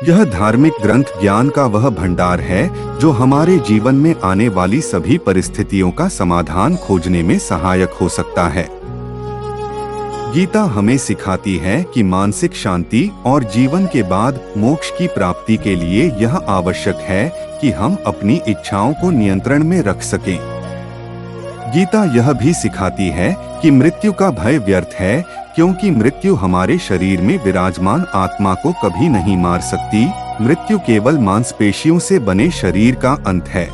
यह धार्मिक ग्रंथ ज्ञान का वह भंडार है जो हमारे जीवन में आने वाली सभी परिस्थितियों का समाधान खोजने में सहायक हो सकता है। गीता हमें सिखाती है कि मानसिक शांति और जीवन के बाद मोक्ष की प्राप्ति के लिए यह आवश्यक है कि हम अपनी इच्छाओं को नियंत्रण में रख सकें। गीता यह भी सिखाती है कि मृत्यु का भय व्यर्थ है, क्योंकि मृत्यु हमारे शरीर में विराजमान आत्मा को कभी नहीं मार सकती। मृत्यु केवल मांसपेशियों से बने शरीर का अंत है।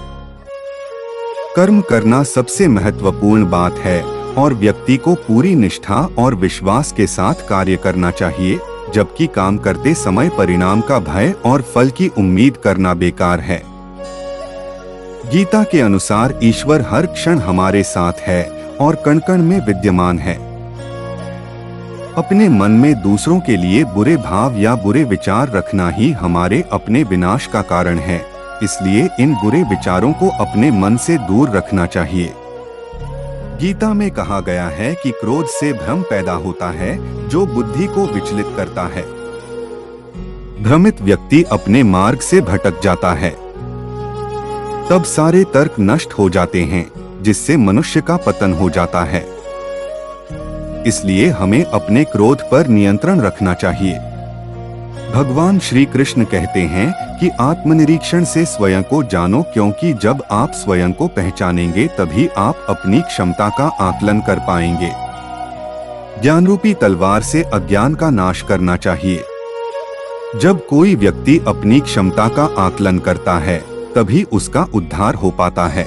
कर्म करना सबसे महत्वपूर्ण बात है और व्यक्ति को पूरी निष्ठा और विश्वास के साथ कार्य करना चाहिए, जबकि काम करते समय परिणाम का भय और फल की उम्मीद करना बेकार है। गीता के अनुसार ईश्वर हर क्षण हमारे साथ है और कण कण में विद्यमान है। अपने मन में दूसरों के लिए बुरे भाव या बुरे विचार रखना ही हमारे अपने विनाश का कारण है, इसलिए इन बुरे विचारों को अपने मन से दूर रखना चाहिए। गीता में कहा गया है कि क्रोध से भ्रम पैदा होता है जो बुद्धि को विचलित करता है। भ्रमित व्यक्ति अपने मार्ग से भटक जाता है, तब सारे तर्क नष्ट हो जाते हैं, जिससे मनुष्य का पतन हो जाता है। इसलिए हमें अपने क्रोध पर नियंत्रण रखना चाहिए। भगवान श्री कृष्ण कहते हैं कि आत्मनिरीक्षण से स्वयं को जानो, क्योंकि जब आप स्वयं को पहचानेंगे तभी आप अपनी क्षमता का आकलन कर पाएंगे। ज्ञान रूपी तलवार से अज्ञान का नाश करना चाहिए। जब कोई व्यक्ति अपनी क्षमता का आकलन करता है तभी उसका उद्धार हो पाता है।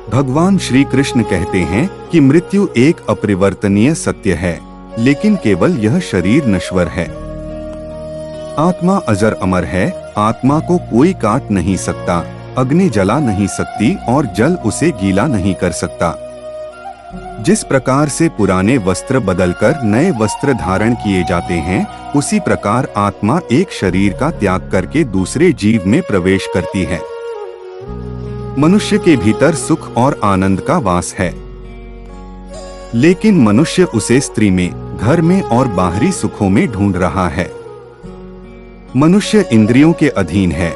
भगवान श्री कृष्ण कहते हैं कि मृत्यु एक अपरिवर्तनीय सत्य है, लेकिन केवल यह शरीर नश्वर है। आत्मा अजर अमर है। आत्मा को कोई काट नहीं सकता, अग्नि जला नहीं सकती और जल उसे गीला नहीं कर सकता। जिस प्रकार से पुराने वस्त्र बदलकर नए वस्त्र धारण किए जाते हैं, उसी प्रकार आत्मा एक शरीर का त्याग करके दूसरे जीव में प्रवेश करती है। मनुष्य के भीतर सुख और आनंद का वास है, लेकिन मनुष्य उसे स्त्री में, घर में और बाहरी सुखों में ढूंढ रहा है। मनुष्य इंद्रियों के अधीन है,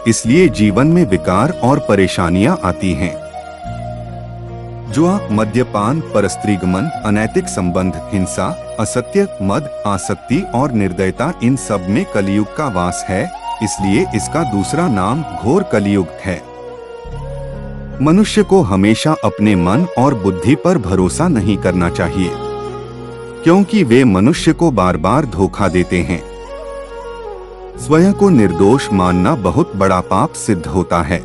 इसलिए जीवन में विकार और परेशानियां आती हैं। जुआ, मद्यपान, परस्त्रीगमन, अनैतिक संबंध, हिंसा, असत्य, मद, आसक्ति और निर्दयता, इन सब में कलियुग का वास है, इसलिए इसका दूसरा नाम घोर कलियुग है। मनुष्य को हमेशा अपने मन और बुद्धि पर भरोसा नहीं करना चाहिए, क्योंकि वे मनुष्य को बार बार धोखा देते हैं। स्वयं को निर्दोष मानना बहुत बड़ा पाप सिद्ध होता है।